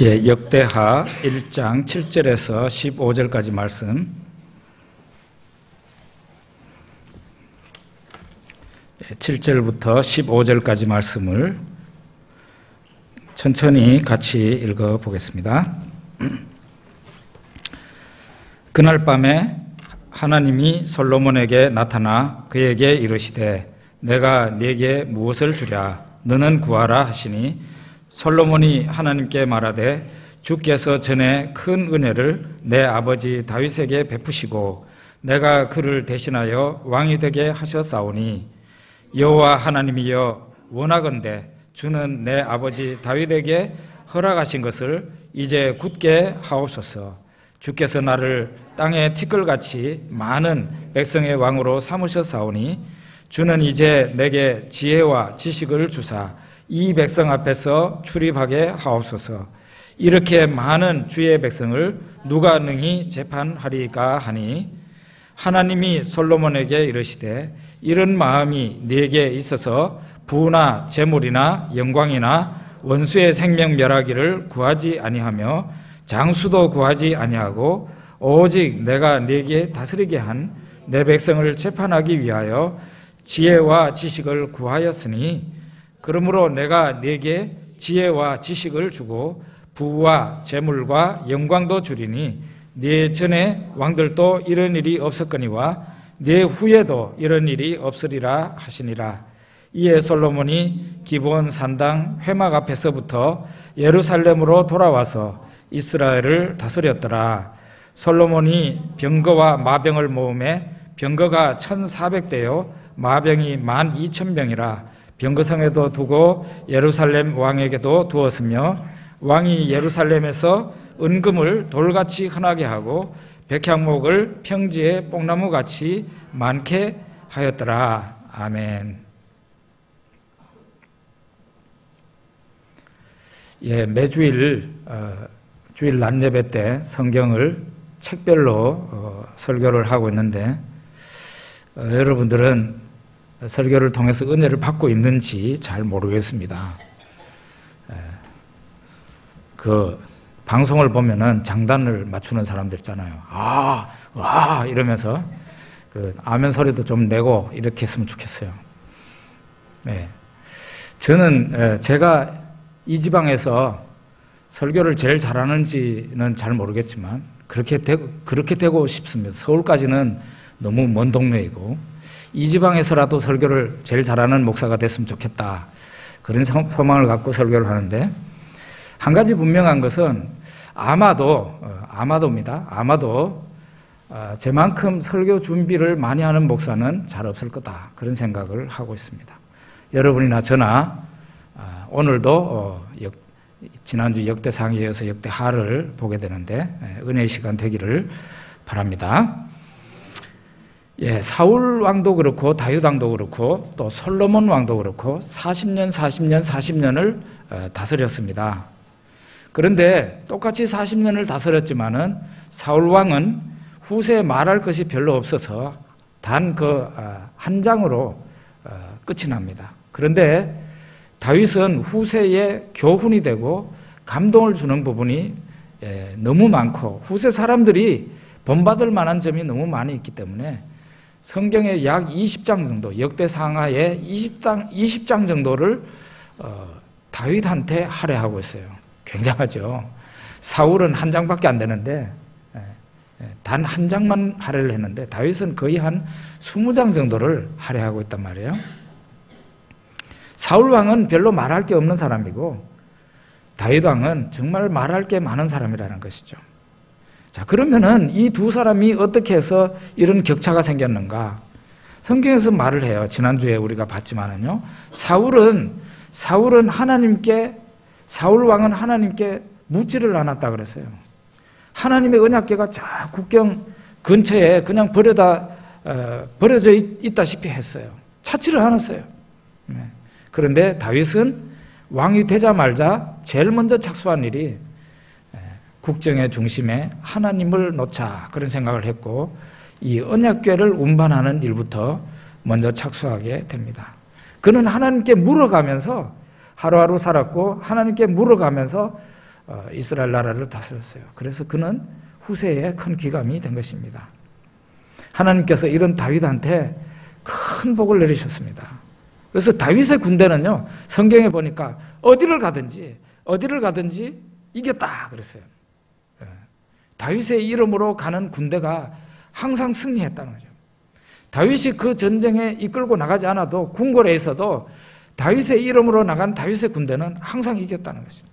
예, 역대하 1장 7절에서 15절까지 말씀, 7절부터 15절까지 말씀을 천천히 같이 읽어보겠습니다. 그날 밤에 하나님이 솔로몬에게 나타나 그에게 이르시되 내가 네게 무엇을 주랴 너는 구하라 하시니 솔로몬이 하나님께 말하되 주께서 전에 큰 은혜를 내 아버지 다윗에게 베푸시고 내가 그를 대신하여 왕이 되게 하셨사오니 여호와 하나님이여 원하건대 주는 내 아버지 다윗에게 허락하신 것을 이제 굳게 하옵소서. 주께서 나를 땅의 티끌같이 많은 백성의 왕으로 삼으셨사오니 주는 이제 내게 지혜와 지식을 주사 이 백성 앞에서 출입하게 하옵소서. 이렇게 많은 주의 백성을 누가 능히 재판하리까 하니 하나님이 솔로몬에게 이르시되 이런 마음이 네게 있어서 부나 재물이나 영광이나 원수의 생명 멸하기를 구하지 아니하며 장수도 구하지 아니하고 오직 내가 네게 다스리게 한 내 백성을 재판하기 위하여 지혜와 지식을 구하였으니 그러므로 내가 네게 지혜와 지식을 주고 부와 재물과 영광도 주리니 네 전에 왕들도 이런 일이 없었거니와 네 후에도 이런 일이 없으리라 하시니라. 이에 솔로몬이 기브온 산당 회막 앞에서부터 예루살렘으로 돌아와서 이스라엘을 다스렸더라. 솔로몬이 병거와 마병을 모음에 병거가 1,400대요 마병이 12,000명이라. 병거성에도 두고 예루살렘 왕에게도 두었으며 왕이 예루살렘에서 은금을 돌같이 흔하게 하고 백향목을 평지에 뽕나무같이 많게 하였더라. 아멘. 예, 매주일 주일 낮 예배 때 성경을 책별로 설교를 하고 있는데 여러분들은 설교를 통해서 은혜를 받고 있는지 잘 모르겠습니다. 그 방송을 보면은 장단을 맞추는 사람들 있잖아요. 와 이러면서 그 아멘 소리도 좀 내고 이렇게 했으면 좋겠어요. 네. 저는 제가 이 지방에서 설교를 제일 잘하는지는 잘 모르겠지만 그렇게 되고 싶습니다. 서울까지는 너무 먼 동네이고 이 지방에서라도 설교를 제일 잘하는 목사가 됐으면 좋겠다. 그런 소망을 갖고 설교를 하는데 한 가지 분명한 것은 아마도입니다. 아마도 제만큼 설교 준비를 많이 하는 목사는 잘 없을 거다. 그런 생각을 하고 있습니다. 여러분이나 저나 오늘도 지난주 역대상에 이어서 역대하를 보게 되는데 은혜의 시간 되기를 바랍니다. 예, 사울 왕도 그렇고 다윗 왕도 그렇고 또 솔로몬 왕도 그렇고 40년을 다스렸습니다. 그런데 똑같이 40년을 다스렸지만은 사울 왕은 후세에 말할 것이 별로 없어서 단 한 장으로 끝이 납니다. 그런데 다윗은 후세에 교훈이 되고 감동을 주는 부분이 너무 많고 후세 사람들이 본받을 만한 점이 너무 많이 있기 때문에 성경의 약 20장 정도, 역대상하의 20장 정도를 다윗한테 할애하고 있어요. 굉장하죠. 사울은 한 장밖에 안 되는데 단 한 장만 할애를 했는데 다윗은 거의 한 20장 정도를 할애하고 있단 말이에요. 사울 왕은 별로 말할 게 없는 사람이고 다윗 왕은 정말 말할 게 많은 사람이라는 것이죠. 자, 그러면은 이 두 사람이 어떻게 해서 이런 격차가 생겼는가? 성경에서 말을 해요. 지난주에 우리가 봤지만은요. 사울 왕은 하나님께 묻지를 않았다 그랬어요. 하나님의 언약궤가 저 국경 근처에 그냥 버려져 있다시피 했어요. 찾지를 않았어요. 그런데 다윗은 왕이 되자마자 제일 먼저 착수한 일이 국정의 중심에 하나님을 놓자 그런 생각을 했고 이 언약궤를 운반하는 일부터 먼저 착수하게 됩니다. 그는 하나님께 물어가면서 하루하루 살았고 하나님께 물어가면서 이스라엘 나라를 다스렸어요. 그래서 그는 후세에 큰 귀감이 된 것입니다. 하나님께서 이런 다윗한테 큰 복을 내리셨습니다. 그래서 다윗의 군대는요, 성경에 보니까 어디를 가든지 이겼다 그랬어요. 다윗의 이름으로 가는 군대가 항상 승리했다는 거죠. 다윗이 그 전쟁에 이끌고 나가지 않아도 궁궐에 있어도 다윗의 이름으로 나간 다윗의 군대는 항상 이겼다는 것입니다.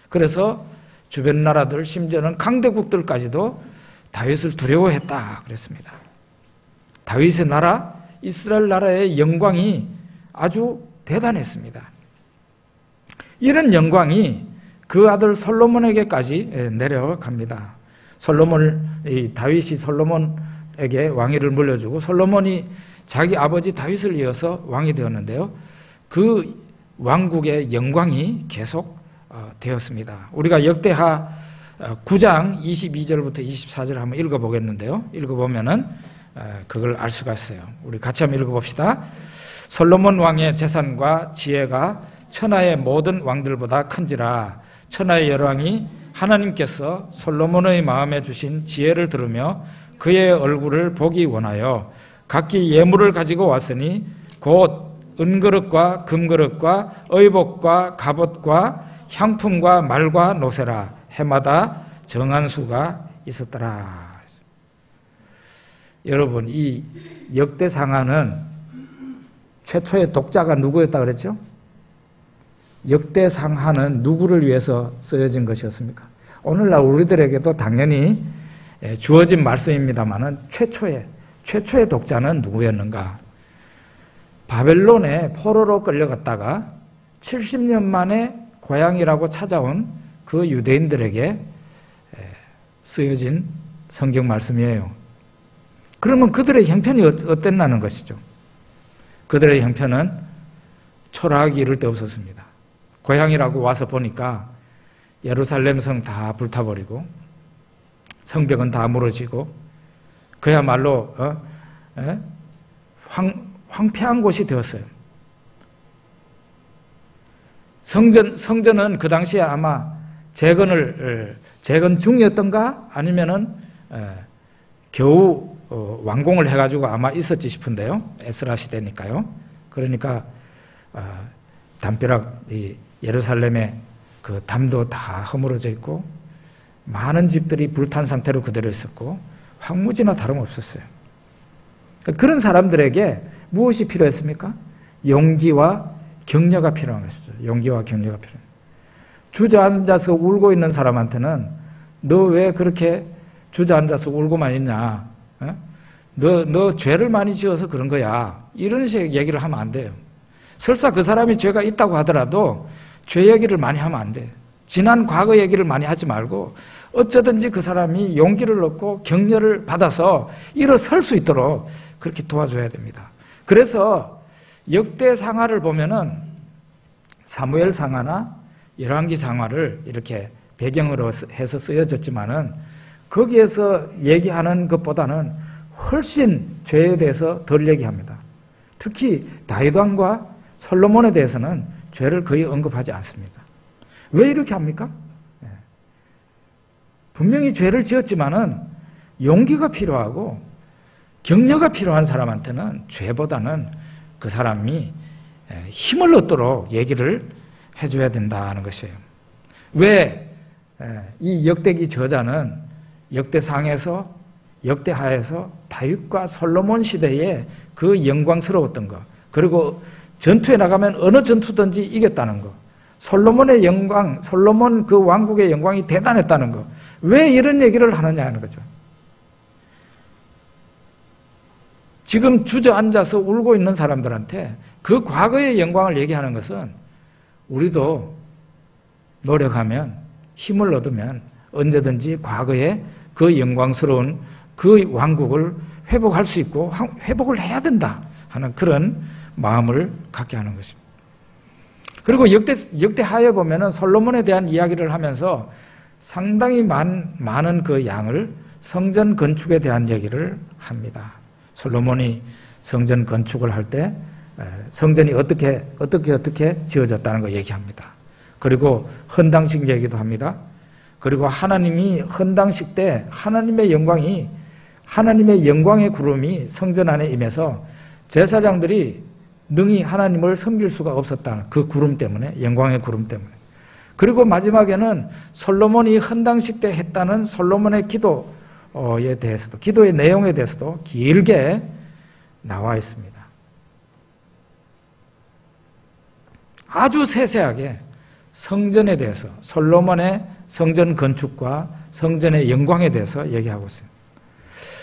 그래서 주변 나라들, 심지어는 강대국들까지도 다윗을 두려워했다 그랬습니다. 다윗의 나라, 이스라엘 나라의 영광이 아주 대단했습니다. 이런 영광이 그 아들 솔로몬에게까지 내려갑니다. 다윗이 솔로몬에게 왕위를 물려주고 솔로몬이 자기 아버지 다윗을 이어서 왕이 되었는데요. 그 왕국의 영광이 계속 되었습니다. 우리가 역대하 9장 22절부터 24절 한번 읽어보겠는데요. 읽어보면은 그걸 알 수가 있어요. 우리 같이 한번 읽어봅시다. 솔로몬 왕의 재산과 지혜가 천하의 모든 왕들보다 큰지라. 천하의 열왕이 하나님께서 솔로몬의 마음에 주신 지혜를 들으며 그의 얼굴을 보기 원하여 각기 예물을 가지고 왔으니 곧 은그릇과 금그릇과 의복과 갑옷과 향품과 말과 노새라. 해마다 정한 수가 있었더라. 여러분, 이 역대상하는 최초의 독자가 누구였다 그랬죠? 역대상하는 누구를 위해서 쓰여진 것이었습니까? 오늘날 우리들에게도 당연히 주어진 말씀입니다만은 최초의 독자는 누구였는가? 바벨론에 포로로 끌려갔다가 70년 만에 고향이라고 찾아온 그 유대인들에게 쓰여진 성경 말씀이에요. 그러면 그들의 형편이 어땠나는 것이죠. 그들의 형편은 초라하기 이를 데 없었습니다. 고향이라고 와서 보니까 예루살렘 성 다 불타버리고 성벽은 다 무너지고 그야말로 황폐한 곳이 되었어요. 성전은 그 당시에 아마 재건 중이었던가 아니면은 겨우 완공을 해가지고 아마 있었지 싶은데요. 에스라 시대니까요. 그러니까 담벼락 예루살렘의 그 담도 다 허물어져 있고 많은 집들이 불탄 상태로 그대로 있었고 황무지나 다름없었어요. 그런 사람들에게 무엇이 필요했습니까? 용기와 격려가 필요한 것이죠. 용기와 격려가 필요해요. 주저앉아서 울고 있는 사람한테는 너 왜 그렇게 주저앉아서 울고만 있냐? 너 죄를 많이 지어서 그런 거야. 이런 식의 얘기를 하면 안 돼요. 설사 그 사람이 죄가 있다고 하더라도 죄 얘기를 많이 하면 안 돼요. 지난 과거 얘기를 많이 하지 말고 어쩌든지 그 사람이 용기를 얻고 격려를 받아서 일어설 수 있도록 그렇게 도와줘야 됩니다. 그래서 역대상하를 보면은 사무엘 상하나 열왕기 상하를 이렇게 배경으로 해서 쓰여졌지만은 거기에서 얘기하는 것보다는 훨씬 죄에 대해서 덜 얘기합니다. 특히 다윗 왕과 솔로몬에 대해서는 죄를 거의 언급하지 않습니다. 왜 이렇게 합니까? 분명히 죄를 지었지만은 용기가 필요하고 격려가 필요한 사람한테는 죄보다는 그 사람이 힘을 얻도록 얘기를 해줘야 된다는 것이에요. 왜 이 역대기 저자는 역대상에서 역대하에서 다윗과 솔로몬 시대에 그 영광스러웠던 것, 그리고 전투에 나가면 어느 전투든지 이겼다는 것, 솔로몬의 영광, 솔로몬 그 왕국의 영광이 대단했다는 것, 왜 이런 얘기를 하느냐 하는 거죠. 지금 주저앉아서 울고 있는 사람들한테 그 과거의 영광을 얘기하는 것은 우리도 노력하면 힘을 얻으면 언제든지 과거의 그 영광스러운 그 왕국을 회복할 수 있고 회복을 해야 된다 하는 그런 마음을 갖게 하는 것입니다. 그리고 역대하에 보면은 솔로몬에 대한 이야기를 하면서 상당히 많은 그 양을 성전 건축에 대한 얘기를 합니다. 솔로몬이 성전 건축을 할 때 성전이 어떻게 지어졌다는 거 얘기합니다. 그리고 헌당식 얘기도 합니다. 그리고 하나님이 헌당식 때 하나님의 영광의 구름이 성전 안에 임해서 제사장들이 능히 하나님을 섬길 수가 없었다. 그 구름 때문에, 영광의 구름 때문에. 그리고 마지막에는 솔로몬이 헌당식 때 했다는 솔로몬의 기도에 대해서도, 기도의 내용에 대해서도 길게 나와 있습니다. 아주 세세하게 성전에 대해서, 솔로몬의 성전 건축과 성전의 영광에 대해서 얘기하고 있어요.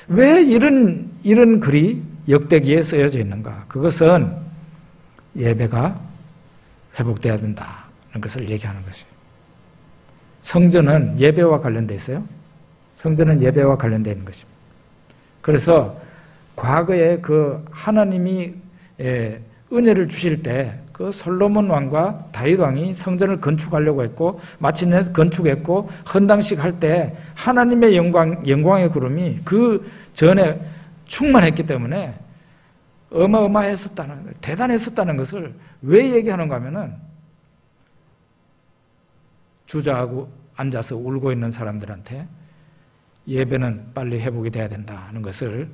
왜 이런 글이 역대기에 쓰여져 있는가? 그것은 예배가 회복돼야 된다는 것을 얘기하는 것이에요. 성전은 예배와 관련되어 있어요. 성전은 예배와 관련되어 있는 것입니다. 그래서 과거에 그 하나님이 은혜를 주실 때 그 솔로몬 왕과 다윗 왕이 성전을 건축하려고 했고 마침내 건축했고 헌당식 할 때 하나님의 영광의 구름이 그 전에 충만했기 때문에 어마어마했었다는, 대단했었다는 것을 왜 얘기하는가 하면은 주저하고 앉아서 울고 있는 사람들한테 예배는 빨리 회복이 돼야 된다는 것을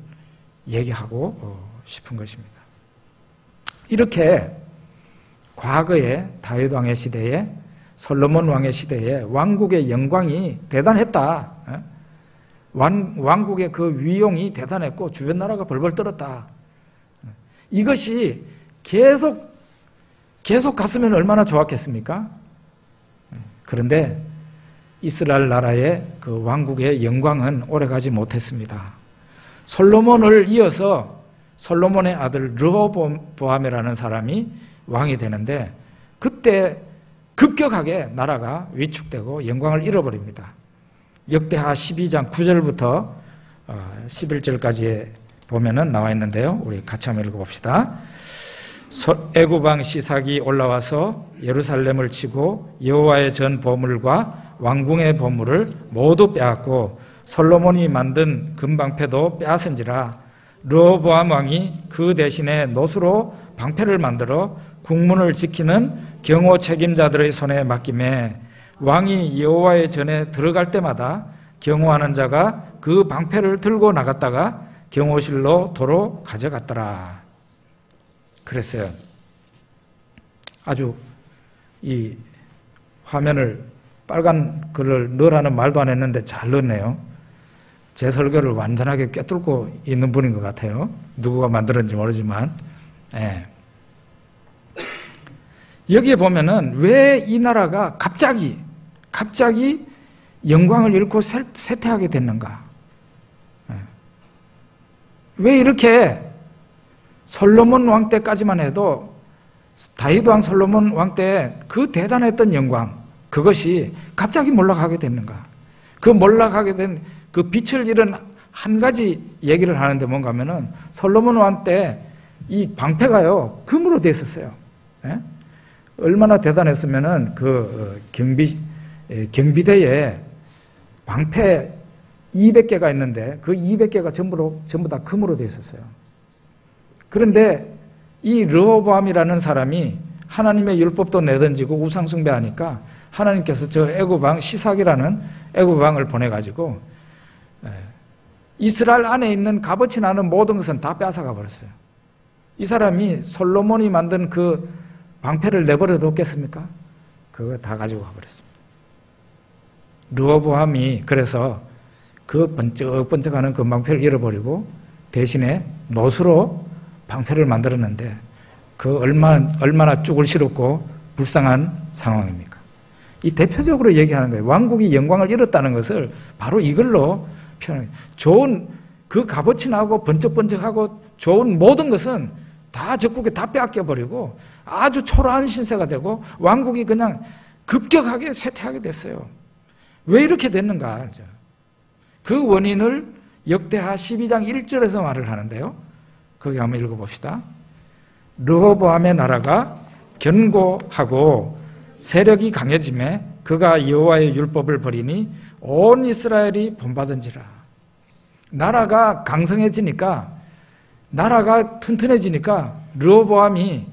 얘기하고 싶은 것입니다. 이렇게 과거에 다윗 왕의 시대에, 솔로몬 왕의 시대에 왕국의 영광이 대단했다. 왕국의 그 위용이 대단했고 주변 나라가 벌벌 떨었다. 이것이 계속 갔으면 얼마나 좋았겠습니까? 그런데 이스라엘 나라의 그 왕국의 영광은 오래가지 못했습니다. 솔로몬을 이어서 솔로몬의 아들 르호보암이라는 사람이 왕이 되는데 그때 급격하게 나라가 위축되고 영광을 잃어버립니다. 역대하 12장 9절부터 11절까지 보면은 나와 있는데요. 우리 같이 한번 읽어봅시다. 애굽 왕 시삭이 올라와서 예루살렘을 치고 여호와의 전 보물과 왕궁의 보물을 모두 빼앗고 솔로몬이 만든 금방패도 빼앗은지라 르호보암 왕이 그 대신에 노수로 방패를 만들어 국문을 지키는 경호 책임자들의 손에 맡김에 왕이 여호와의 전에 들어갈 때마다 경호하는 자가 그 방패를 들고 나갔다가 경호실로 도로 가져갔더라. 그랬어요. 아주 이 화면을 빨간 글을 넣으라는 말도 안 했는데 잘 넣었네요. 제 설교를 완전하게 꿰뚫고 있는 분인 것 같아요. 누구가 만들었는지 모르지만. 네. 여기에 보면은 왜 이 나라가 갑자기 영광을 잃고 쇠퇴하게 됐는가? 왜 이렇게 솔로몬 왕 때까지만 해도 다윗 왕, 솔로몬 왕 때 그 대단했던 영광, 그것이 갑자기 몰락하게 됐는가? 그 몰락하게 된 그 빛을 잃은 한 가지 얘기를 하는데 뭔가 하면은 솔로몬 왕 때 이 방패가요 금으로 돼 있었어요. 예? 얼마나 대단했으면은 그 경비대에 방패 200개가 있는데 그 200개가 전부 다 금으로 돼 있었어요. 그런데 이 르호보암이라는 사람이 하나님의 율법도 내던지고 우상 숭배하니까 하나님께서 저 애굽 왕 시삭이라는 애굽 왕을 보내가지고 이스라엘 안에 있는 값어치 나는 모든 것은 다 빼앗아가 버렸어요. 이 사람이 솔로몬이 만든 그 방패를 내버려 뒀겠습니까? 그거 다 가지고 가버렸습니다. 르호보암이 그래서 그 번쩍번쩍하는 그 방패를 잃어버리고 대신에 노수로 방패를 만들었는데 그 얼마나 쪽을 싫었고 불쌍한 상황입니까? 이 대표적으로 얘기하는 거예요. 왕국이 영광을 잃었다는 것을 바로 이걸로 표현해요. 좋은 그 값어치 나고 번쩍번쩍하고 좋은 모든 것은 다 적국에 다 빼앗겨버리고 아주 초라한 신세가 되고 왕국이 그냥 급격하게 쇠퇴하게 됐어요. 왜 이렇게 됐는가? 그 원인을 역대하 12장 1절에서 말을 하는데요. 거기 한번 읽어봅시다. 르호보암의 나라가 견고하고 세력이 강해짐에 그가 여호와의 율법을 버리니 온 이스라엘이 본받은지라. 나라가 강성해지니까, 나라가 튼튼해지니까 르호보암이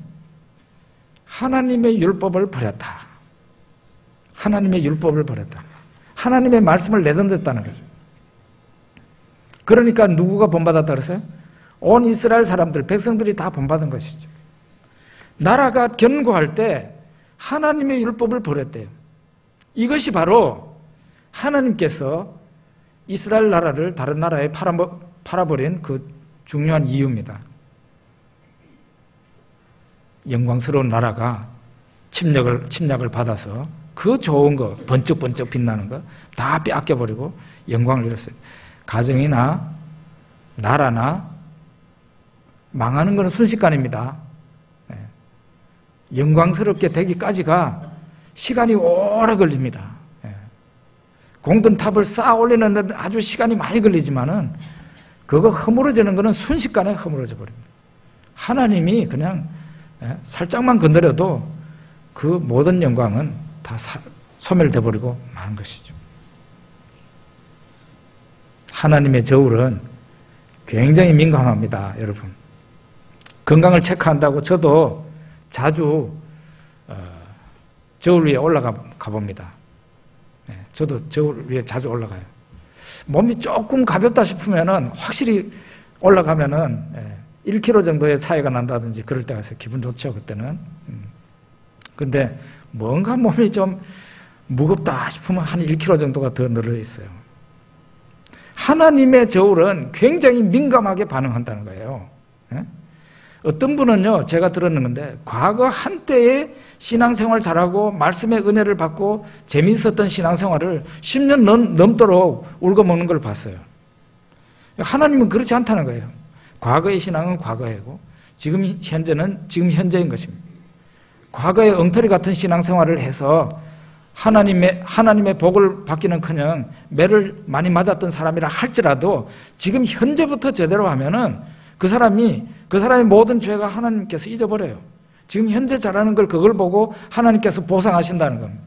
하나님의 율법을 버렸다. 하나님의 율법을 버렸다. 하나님의 말씀을 내던졌다는 거죠. 그러니까 누구가 본받았다 그랬어요? 온 이스라엘 사람들, 백성들이 다 본받은 것이죠. 나라가 견고할 때 하나님의 율법을 버렸대요. 이것이 바로 하나님께서 이스라엘 나라를 다른 나라에 팔아버린 그 중요한 이유입니다. 영광스러운 나라가 침략을 받아서 그 좋은 거, 번쩍번쩍 빛나는 거 다 빼앗겨버리고 영광을 잃었어요. 가정이나 나라나 망하는 것은 순식간입니다. 영광스럽게 되기까지가 시간이 오래 걸립니다. 공든 탑을 쌓아 올리는 데 아주 시간이 많이 걸리지만은 그거 허물어지는 것은 순식간에 허물어져 버립니다. 하나님이 그냥 살짝만 건드려도 그 모든 영광은 다 소멸돼 버리고 마는 것이죠. 하나님의 저울은 굉장히 민감합니다, 여러분. 건강을 체크한다고 저도 자주 저울 위에 올라가 봅니다. 저도 저울 위에 자주 올라가요. 몸이 조금 가볍다 싶으면은 확실히 올라가면은 1kg 정도의 차이가 난다든지 그럴 때가 있어요. 기분 좋죠, 그때는. 근데 뭔가 몸이 좀 무겁다 싶으면 한 1kg 정도가 더 늘어 있어요. 하나님의 저울은 굉장히 민감하게 반응한다는 거예요. 어떤 분은요, 제가 들었는 건데, 과거 한때의 신앙생활 잘하고 말씀의 은혜를 받고 재미있었던 신앙생활을 10년 넘도록 울고먹는 걸 봤어요. 하나님은 그렇지 않다는 거예요. 과거의 신앙은 과거이고 지금 현재는 지금 현재인 것입니다. 과거의 엉터리 같은 신앙생활을 해서 하나님의 복을 받기는커녕 매를 많이 맞았던 사람이라 할지라도 지금 현재부터 제대로 하면은 그 사람의 모든 죄가 하나님께서 잊어버려요. 지금 현재 잘하는 걸 그걸 보고 하나님께서 보상하신다는 겁니다.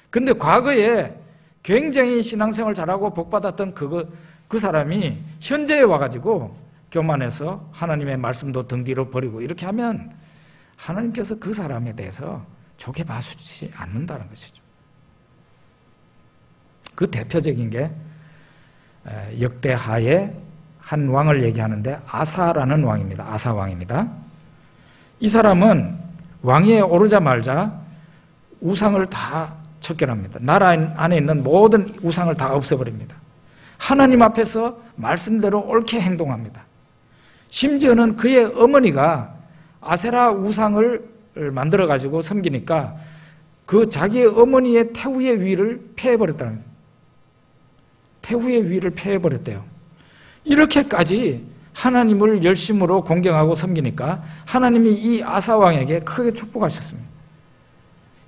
그런데 과거에 굉장히 신앙생활 잘하고 복받았던 그 사람이 현재에 와가지고 교만해서 하나님의 말씀도 등 뒤로 버리고 이렇게 하면 하나님께서 그 사람에 대해서 좋게 봐주지 않는다는 것이죠. 그 대표적인 게 역대하의 한 왕을 얘기하는데 아사라는 왕입니다. 아사 왕입니다. 이 사람은 왕위에 오르자마자 우상을 다 척결합니다. 나라 안에 있는 모든 우상을 다 없애버립니다. 하나님 앞에서 말씀대로 옳게 행동합니다. 심지어는 그의 어머니가 아세라 우상을 만들어가지고 섬기니까 그 자기의 어머니의 태후의 위를 폐해버렸다는 거예요. 태후의 위를 폐해버렸대요. 이렇게까지 하나님을 열심으로 공경하고 섬기니까 하나님이 이 아사왕에게 크게 축복하셨습니다.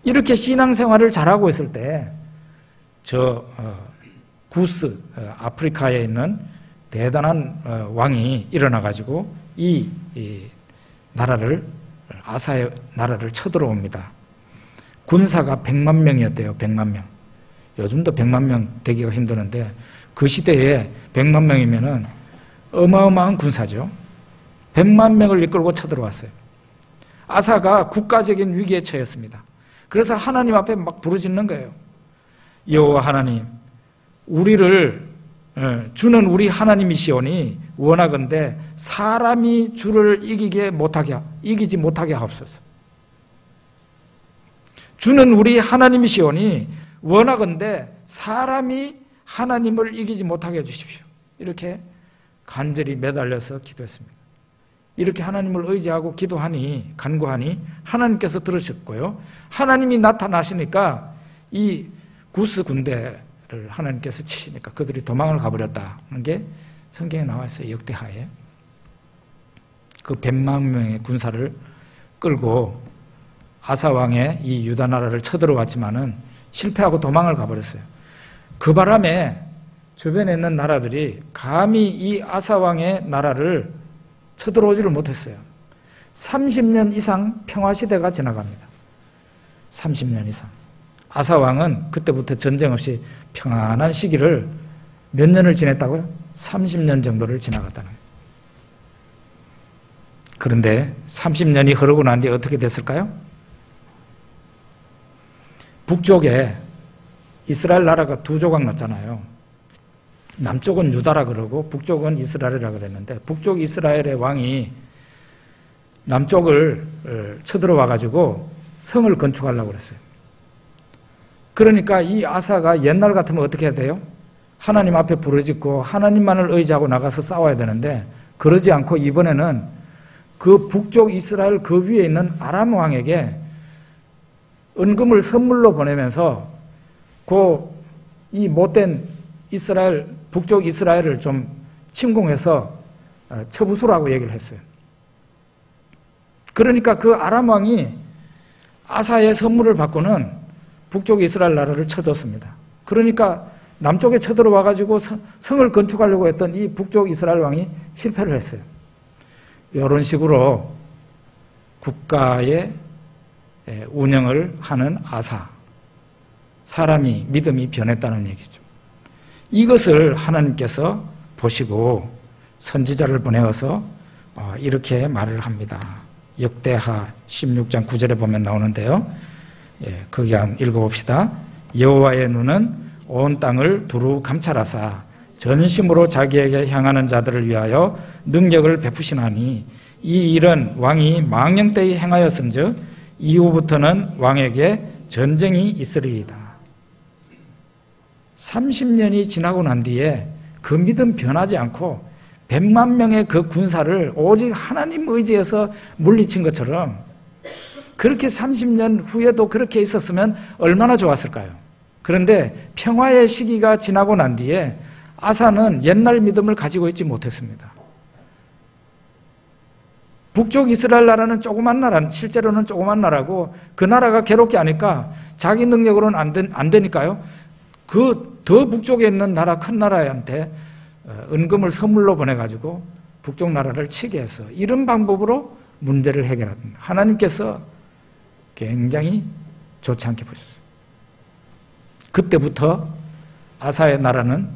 이렇게 신앙생활을 잘하고 있을 때 구스, 아프리카에 있는 대단한 왕이 일어나가지고 이 아사의 나라를 쳐들어옵니다. 군사가 100만 명이었대요. 100만 명. 요즘도 100만 명 되기가 힘드는데 그 시대에 100만 명이면은 어마어마한 군사죠. 100만 명을 이끌고 쳐들어왔어요. 아사가 국가적인 위기에 처했습니다. 그래서 하나님 앞에 막 부르짖는 거예요. 여호와 하나님, 우리를 주는 우리 하나님이시오니 원하건대 사람이 주를 이기지 못하게 하옵소서. 주는 우리 하나님이시오니 원하건대 사람이 하나님을 이기지 못하게 해주십시오. 이렇게 간절히 매달려서 기도했습니다. 이렇게 하나님을 의지하고 간구하니 하나님께서 들으셨고요. 하나님이 나타나시니까 이 구스 군대를 하나님께서 치시니까 그들이 도망을 가버렸다는 게 성경에 나와 있어요. 역대하에. 그 100만 명의 군사를 끌고 아사왕의 이 유다 나라를 쳐들어왔지만은 실패하고 도망을 가버렸어요. 그 바람에 주변에 있는 나라들이 감히 이 아사왕의 나라를 쳐들어오지를 못했어요. 30년 이상 평화시대가 지나갑니다. 30년 이상. 아사왕은 그때부터 전쟁 없이 평안한 시기를 몇 년을 지냈다고요? 30년 정도를 지나갔다는 거예요. 그런데 30년이 흐르고 난 뒤에 어떻게 됐을까요? 북쪽에 이스라엘 나라가 두 조각 났잖아요. 남쪽은 유다라 그러고 북쪽은 이스라엘이라 그랬는데 북쪽 이스라엘의 왕이 남쪽을 쳐들어와 가지고 성을 건축하려고 그랬어요. 그러니까 이 아사가 옛날 같으면 어떻게 해야 돼요? 하나님 앞에 부르짖고 하나님만을 의지하고 나가서 싸워야 되는데 그러지 않고 이번에는 그 북쪽 이스라엘 그 위에 있는 아람 왕에게 은금을 선물로 보내면서 이 못된 이스라엘 북쪽 이스라엘을 좀 침공해서 처부수라고 얘기를 했어요. 그러니까 그 아람 왕이 아사의 선물을 받고는 북쪽 이스라엘 나라를 쳐줬습니다. 그러니까 남쪽에 쳐들어와 가지고 성을 건축하려고 했던 이 북쪽 이스라엘 왕이 실패를 했어요. 이런 식으로 국가의 운영을 하는 아사, 사람이 믿음이 변했다는 얘기죠. 이것을 하나님께서 보시고 선지자를 보내어서 이렇게 말을 합니다. 역대하 16장 9절에 보면 나오는데요. 거기 한번 읽어봅시다. 여호와의 눈은 온 땅을 두루 감찰하사 전심으로 자기에게 향하는 자들을 위하여 능력을 베푸시나니 이 일은 왕이 망령 때에 행하였은즉 이후부터는 왕에게 전쟁이 있으리이다. 30년이 지나고 난 뒤에 그 믿음 변하지 않고 100만 명의 그 군사를 오직 하나님 의지에서 물리친 것처럼 그렇게 30년 후에도 그렇게 있었으면 얼마나 좋았을까요? 그런데 평화의 시기가 지나고 난 뒤에 아사는 옛날 믿음을 가지고 있지 못했습니다. 북쪽 이스라엘 나라는 조그만 나라, 실제로는 조그만 나라고 그 나라가 괴롭게 하니까 자기 능력으로는 안 되니까요. 그 더 북쪽에 있는 나라, 큰 나라한테 은금을 선물로 보내가지고 북쪽 나라를 치게 해서 이런 방법으로 문제를 해결합니다. 하나님께서 굉장히 좋지 않게 보셨어요. 그때부터 아사의 나라는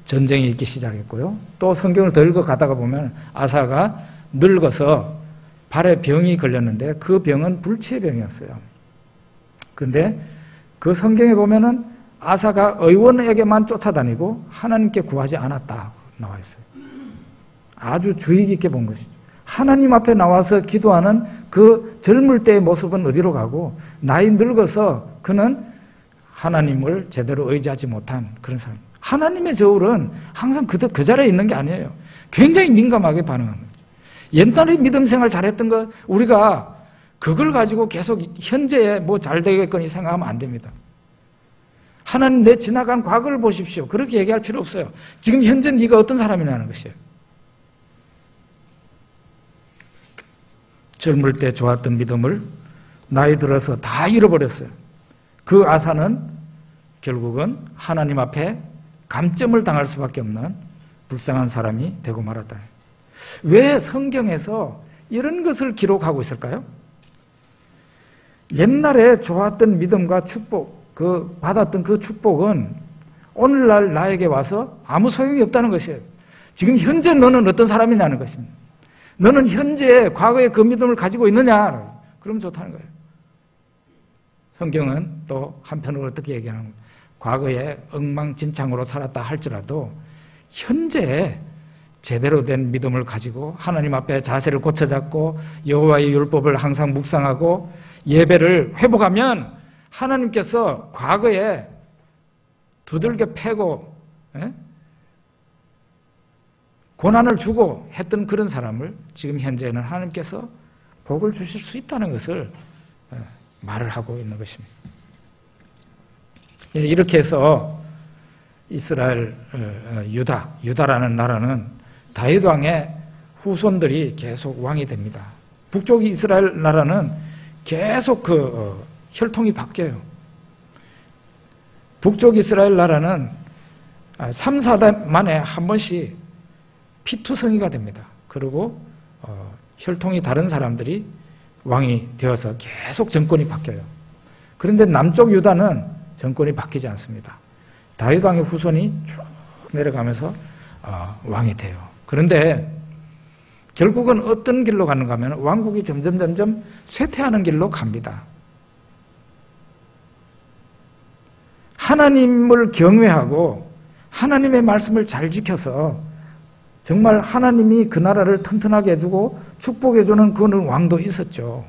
전쟁이 있기 시작했고요. 또 성경을 더 읽어가다가 보면 아사가 늙어서 발에 병이 걸렸는데 그 병은 불치의 병이었어요. 그런데 그 성경에 보면은 아사가 의원에게만 쫓아다니고 하나님께 구하지 않았다 나와 있어요. 아주 주의 깊게 본 것이죠. 하나님 앞에 나와서 기도하는 그 젊을 때의 모습은 어디로 가고 나이 늙어서 그는 하나님을 제대로 의지하지 못한 그런 사람. 하나님의 저울은 항상 그 자리에 있는 게 아니에요. 굉장히 민감하게 반응하는 거죠. 옛날에 믿음 생활 잘했던 거 우리가 그걸 가지고 계속 현재에 뭐 잘 되겠거니 생각하면 안 됩니다. 하나님 내 지나간 과거를 보십시오. 그렇게 얘기할 필요 없어요. 지금 현재 네가 어떤 사람이냐는 것이에요. 젊을 때 좋았던 믿음을 나이 들어서 다 잃어버렸어요. 그 아사는 결국은 하나님 앞에 감점을 당할 수밖에 없는 불쌍한 사람이 되고 말았다. 왜 성경에서 이런 것을 기록하고 있을까요? 옛날에 좋았던 믿음과 축복, 받았던 그 축복은 오늘날 나에게 와서 아무 소용이 없다는 것이에요. 지금 현재 너는 어떤 사람이냐는 것입니다. 너는 현재 과거의 그 믿음을 가지고 있느냐? 그럼 좋다는 거예요. 성경은 또 한편으로 어떻게 얘기하는 거예요? 과거에 엉망진창으로 살았다 할지라도 현재 제대로 된 믿음을 가지고 하나님 앞에 자세를 고쳐잡고 여호와의 율법을 항상 묵상하고 예배를 회복하면 하나님께서 과거에 두들겨 패고 고난을 주고 했던 그런 사람을 지금 현재는 하나님께서 복을 주실 수 있다는 것을 말을 하고 있는 것입니다. 이렇게 해서 이스라엘, 유다라는 나라는 다윗 왕의 후손들이 계속 왕이 됩니다. 북쪽 이스라엘 나라는 계속 혈통이 바뀌어요. 북쪽 이스라엘 나라는 3, 4대 만에 한 번씩 피투성이가 됩니다. 그리고 혈통이 다른 사람들이 왕이 되어서 계속 정권이 바뀌어요. 그런데 남쪽 유다는 정권이 바뀌지 않습니다. 다윗 왕의 후손이 쭉 내려가면서 왕이 돼요. 그런데 결국은 어떤 길로 가는가 하면 왕국이 점점 쇠퇴하는 길로 갑니다. 하나님을 경외하고 하나님의 말씀을 잘 지켜서 정말 하나님이 그 나라를 튼튼하게 해주고 축복해주는 그런 왕도 있었죠.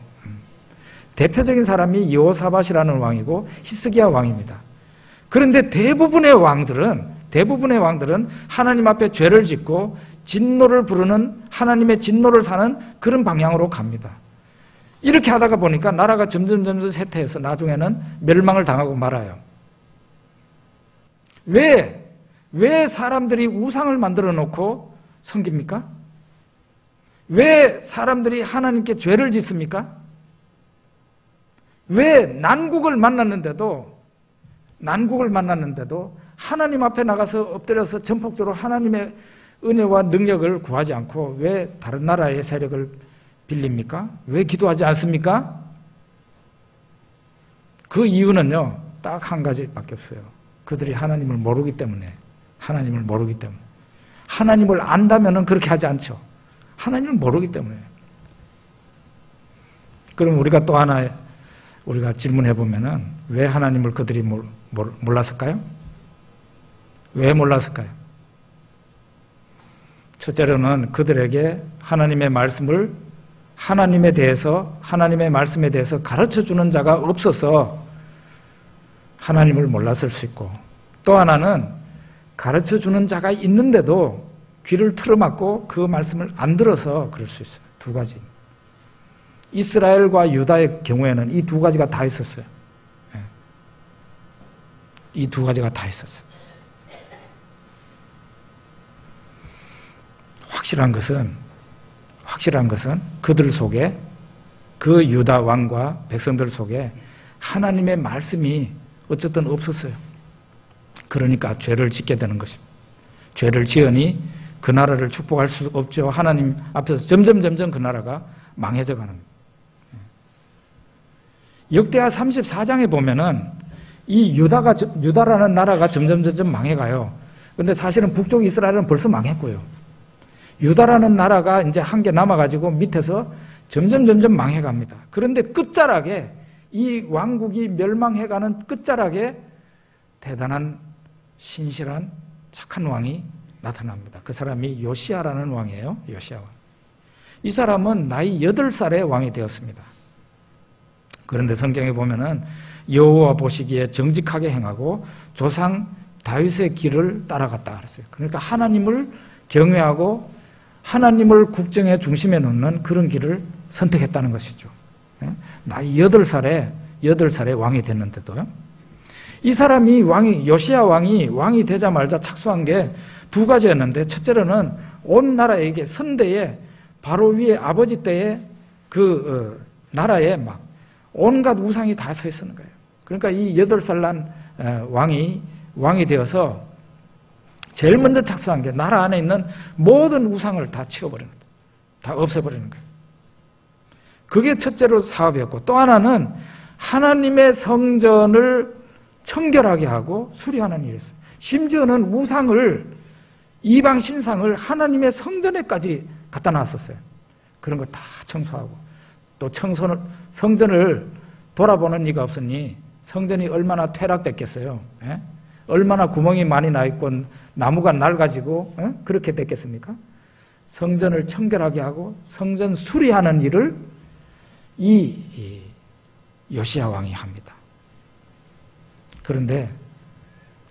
대표적인 사람이 여호사밧이라는 왕이고 히스기야 왕입니다. 그런데 대부분의 왕들은 하나님 앞에 죄를 짓고 진노를 부르는, 하나님의 진노를 사는 그런 방향으로 갑니다. 이렇게 하다가 보니까 나라가 점점 쇠퇴해서 나중에는 멸망을 당하고 말아요. 왜 사람들이 우상을 만들어 놓고 섬깁니까? 왜 사람들이 하나님께 죄를 짓습니까? 왜 난국을 만났는데도 하나님 앞에 나가서 엎드려서 전폭적으로 하나님의 은혜와 능력을 구하지 않고 왜 다른 나라의 세력을 빌립니까? 왜 기도하지 않습니까? 그 이유는요, 딱 한 가지밖에 없어요. 그들이 하나님을 모르기 때문에. 하나님을 안다면은 그렇게 하지 않죠. 하나님을 모르기 때문에. 그럼 우리가 또 하나 질문해 보면은 왜 하나님을 그들이 몰랐을까요? 왜 몰랐을까요? 첫째로는 그들에게 하나님의 말씀에 대해서 가르쳐 주는 자가 없어서 하나님을 몰랐을 수 있고, 또 하나는 가르쳐 주는 자가 있는데도 귀를 틀어막고 그 말씀을 안 들어서 그럴 수 있어요. 두 가지. 이스라엘과 유다의 경우에는 이 두 가지가 다 있었어요. 이 두 가지가 다 있었어요. 확실한 것은 그들 속에, 그 유다 왕과 백성들 속에 하나님의 말씀이 어쨌든 없었어요. 그러니까 죄를 짓게 되는 것입니다. 죄를 지으니 그 나라를 축복할 수 없죠. 하나님 앞에서 점점 그 나라가 망해져 가는 거예요. 역대하 34장에 보면은 이 유다라는 나라가 점점 망해가요. 그런데 사실은 북쪽 이스라엘은 벌써 망했고요. 유다라는 나라가 이제 한 개 남아가지고 밑에서 점점 망해갑니다. 그런데 끝자락에 이 왕국이 멸망해가는 끝자락에 대단한 신실한 착한 왕이 나타납니다. 그 사람이 요시야라는 왕이에요. 요시야 왕. 이 사람은 나이 8살에 왕이 되었습니다. 그런데 성경에 보면은 여호와 보시기에 정직하게 행하고 조상 다윗의 길을 따라갔다 그랬어요. 그러니까 하나님을 경외하고 하나님을 국정의 중심에 놓는 그런 길을 선택했다는 것이죠. 나이 8살에 왕이 됐는데도요. 이 사람이 요시야 왕이 되자마자 착수한 게 두 가지였는데, 첫째로는 온 나라에게 선대에 바로 위에 아버지 때에 그 나라에 막 온갖 우상이 다 서 있는 거예요. 그러니까 이 8살 난 왕이 되어서 제일 먼저 착수한 게 나라 안에 있는 모든 우상을 다 치워버리는 거예요. 다 없애버리는 거예요. 그게 첫째로 사업이었고, 또 하나는 하나님의 성전을 청결하게 하고 수리하는 일이었어요. 심지어는 이방 신상을 하나님의 성전에까지 갖다 놨었어요. 그런 거 다 청소하고, 또 성전을 돌아보는 이가 없으니 성전이 얼마나 퇴락됐겠어요. 예? 얼마나 구멍이 많이 나 있고 나무가 낡아지고 그렇게 됐겠습니까? 성전을 청결하게 하고 성전 수리하는 일을 이 요시야 왕이 합니다. 그런데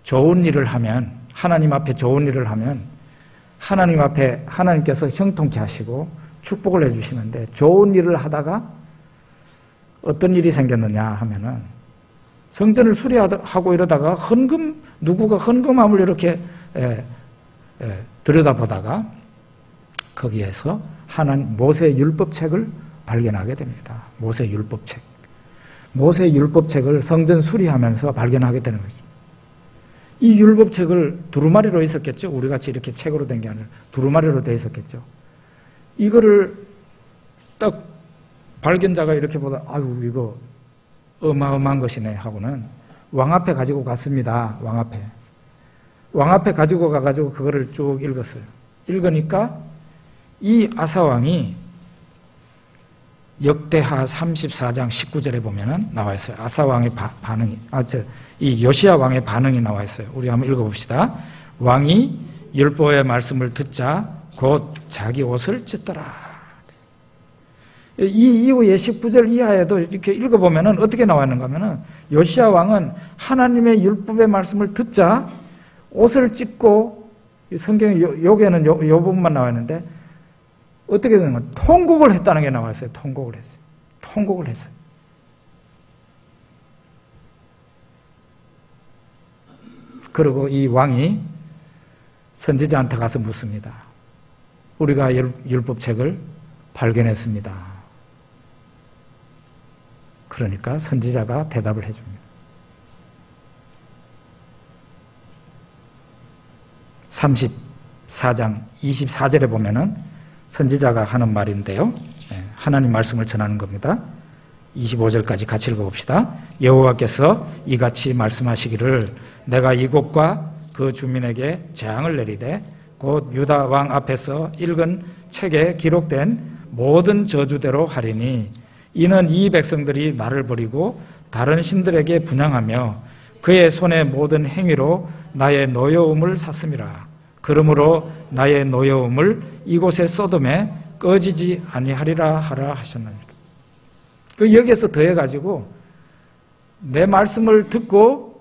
좋은 일을 하면, 하나님 앞에 좋은 일을 하면 하나님 앞에 하나님께서 형통케 하시고 축복을 해주시는데, 좋은 일을 하다가 어떤 일이 생겼느냐 하면은 성전을 수리하고 이러다가 누구가 헌금함을 이렇게 들여다보다가 거기에서 모세 율법책을 발견하게 됩니다. 모세 율법책을 성전 수리하면서 발견하게 되는 거죠. 이 율법책을 두루마리로 있었겠죠. 우리 같이 이렇게 책으로 된 게 아니라 두루마리로 되어 있었겠죠. 이거를 딱 발견자가 이렇게 보다, 아유, 이거 어마어마한 것이네 하고는 왕 앞에 가지고 갔습니다. 왕 앞에 가지고 가가지고 그거를 쭉 읽었어요. 읽으니까 이 아사왕이 역대하 34장 19절에 보면은 나와 있어요. 아사왕의 반응이, 이 요시야 왕의 반응이 나와 있어요. 우리 한번 읽어봅시다. 왕이 율법의 말씀을 듣자 곧 자기 옷을 찢더라. 이 이후에 19절 이하에도 이렇게 읽어보면 어떻게 나와 있는가 하면 요시야 왕은 하나님의 율법의 말씀을 듣자 옷을 찢고, 성경에 여기에는 요 부분만 나와 있는데 어떻게 되는 통곡을 했다는 게 나와 있어요. 통곡을 했어요. 통곡을 했어요. 그리고 이 왕이 선지자한테 가서 묻습니다. 우리가 율법책을 발견했습니다. 그러니까 선지자가 대답을 해줍니다. 34장 24절에 보면은 선지자가 하는 말인데요. 하나님 말씀을 전하는 겁니다. 25절까지 같이 읽어봅시다. 여호와께서 이같이 말씀하시기를 내가 이곳과 그 주민에게 재앙을 내리되 곧 유다 왕 앞에서 읽은 책에 기록된 모든 저주대로 하리니 이는 이 백성들이 나를 버리고 다른 신들에게 분향하며 그의 손의 모든 행위로 나의 노여움을 샀음이라. 그러므로 나의 노여움을 이곳의 소돔에 꺼지지 아니하리라 하라 하셨느니라. 여기에서 더해가지고 내 말씀을 듣고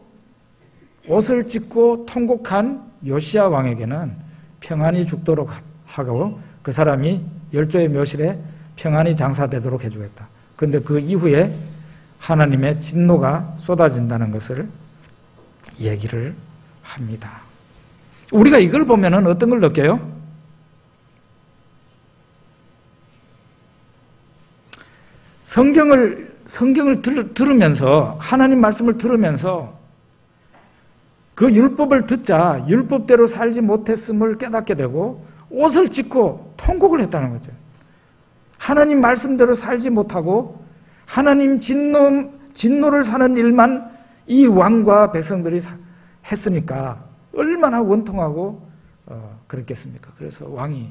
옷을 찢고 통곡한 요시야 왕에게는 평안히 죽도록 하고 그 사람이 열조의 묘실에 평안히 장사되도록 해주겠다. 그런데 그 이후에 하나님의 진노가 쏟아진다는 것을 얘기를 합니다. 우리가 이걸 보면 어떤 걸 느껴요? 성경을 들으면서, 하나님 말씀을 들으면서 그 율법을 듣자 율법대로 살지 못했음을 깨닫게 되고 옷을 찢고 통곡을 했다는 거죠. 하나님 말씀대로 살지 못하고 하나님 진노를 사는 일만 이 왕과 백성들이 했으니까 얼마나 원통하고 그랬겠습니까? 그래서 왕이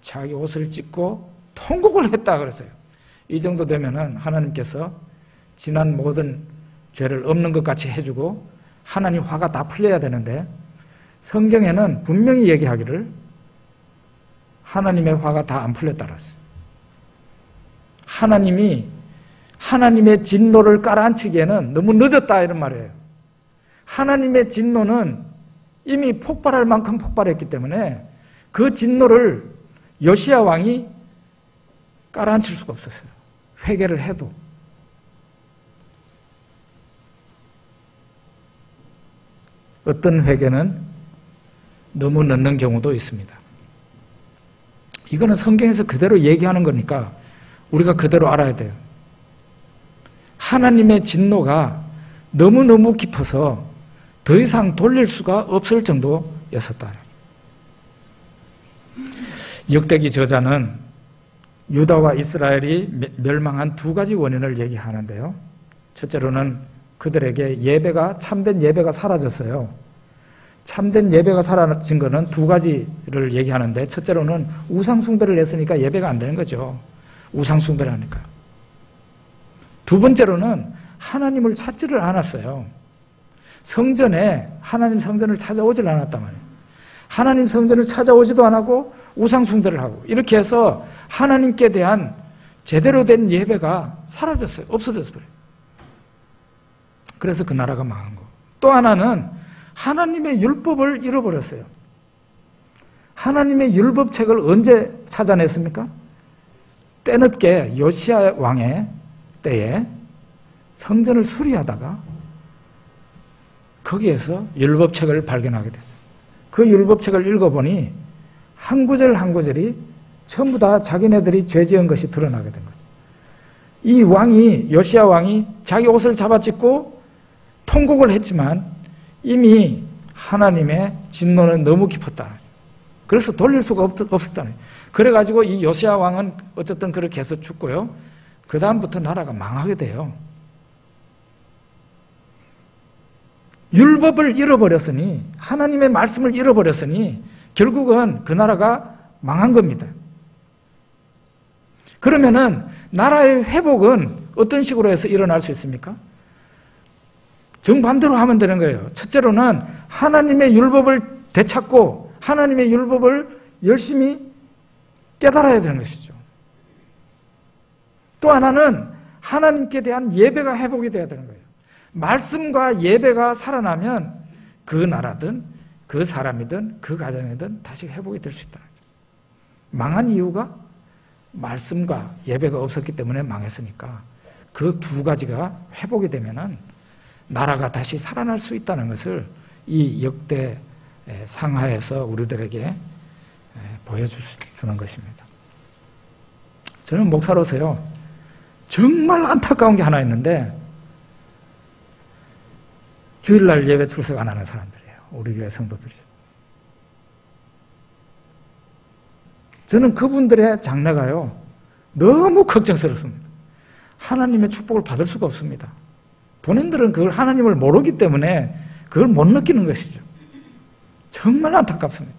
자기 옷을 찢고 통곡을 했다 그랬어요. 이 정도 되면은 하나님께서 지난 모든 죄를 없는 것 같이 해주고 하나님 화가 다 풀려야 되는데 성경에는 분명히 얘기하기를 하나님의 화가 다 안 풀렸다 그랬어요. 하나님이 하나님의 진노를 깔아앉히기에는 너무 늦었다 이런 말이에요. 하나님의 진노는 이미 폭발할 만큼 폭발했기 때문에 그 진노를 요시야 왕이 깔아앉힐 수가 없었어요. 회개를 해도. 어떤 회개는 너무 늦는 경우도 있습니다. 이거는 성경에서 그대로 얘기하는 거니까 우리가 그대로 알아야 돼요. 하나님의 진노가 너무너무 깊어서 더 이상 돌릴 수가 없을 정도였었다. 역대기 저자는 유다와 이스라엘이 멸망한 두 가지 원인을 얘기하는데요. 첫째로는 그들에게 참된 예배가 사라졌어요. 참된 예배가 사라진 것은 두 가지를 얘기하는데 첫째로는 우상숭배를 했으니까 예배가 안 되는 거죠. 우상숭배를 하니까. 두 번째로는 하나님을 찾지를 않았어요. 하나님 성전을 찾아오질 않았단 말이에요. 하나님 성전을 찾아오지도 안 하고 우상숭배를 하고 이렇게 해서 하나님께 대한 제대로 된 예배가 사라졌어요. 없어졌어요. 그래서 그 나라가 망한 거. 또 하나는 하나님의 율법을 잃어버렸어요. 하나님의 율법책을 언제 찾아냈습니까? 때늦게 요시야 왕의 때에 성전을 수리하다가 거기에서 율법책을 발견하게 됐어요. 그 율법책을 읽어보니 한 구절 한 구절이 전부 다 자기네들이 죄 지은 것이 드러나게 된 거죠. 이 왕이, 요시야 왕이 자기 옷을 잡아찢고 통곡을 했지만 이미 하나님의 진노는 너무 깊었다. 그래서 돌릴 수가 없었다. 그래가지고 이 요시야 왕은 어쨌든 그렇게 해서 죽고요. 그 다음부터 나라가 망하게 돼요. 율법을 잃어버렸으니, 하나님의 말씀을 잃어버렸으니 결국은 그 나라가 망한 겁니다. 그러면은 나라의 회복은 어떤 식으로 해서 일어날 수 있습니까? 정반대로 하면 되는 거예요. 첫째로는 하나님의 율법을 되찾고 하나님의 율법을 열심히 깨달아야 되는 것이죠. 또 하나는 하나님께 대한 예배가 회복이 돼야 되는 거예요. 말씀과 예배가 살아나면 그 나라든 그 사람이든 그 가정이든 다시 회복이 될 수 있다. 망한 이유가 말씀과 예배가 없었기 때문에 망했으니까 그 두 가지가 회복이 되면은 나라가 다시 살아날 수 있다는 것을 이 역대 상하에서 우리들에게 보여주는 것입니다. 저는 목사로서요, 정말 안타까운 게 하나 있는데 주일날 예배 출석 안 하는 사람들이에요. 우리 교회 성도들이죠. 저는 그분들의 장래가요 너무 걱정스럽습니다. 하나님의 축복을 받을 수가 없습니다. 본인들은 그걸 하나님을 모르기 때문에 그걸 못 느끼는 것이죠. 정말 안타깝습니다.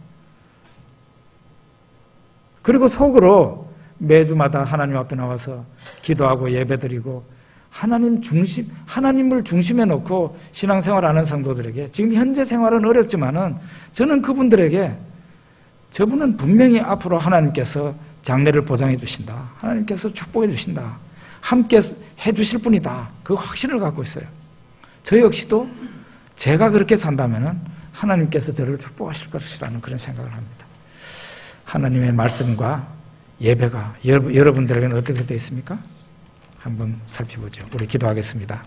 그리고 속으로 매주마다 하나님 앞에 나와서 기도하고 예배드리고 하나님을 중심에 놓고 신앙생활하는 성도들에게 지금 현재 생활은 어렵지만은 저는 그분들에게 저분은 분명히 앞으로 하나님께서 장래를 보장해 주신다. 하나님께서 축복해 주신다. 함께 해 주실 분이다. 그 확신을 갖고 있어요. 저 역시도 제가 그렇게 산다면은 하나님께서 저를 축복하실 것이라는 그런 생각을 합니다. 하나님의 말씀과 예배가 여러분들에게는 어떻게 되어 있습니까? 한번 살펴보죠. 우리 기도하겠습니다.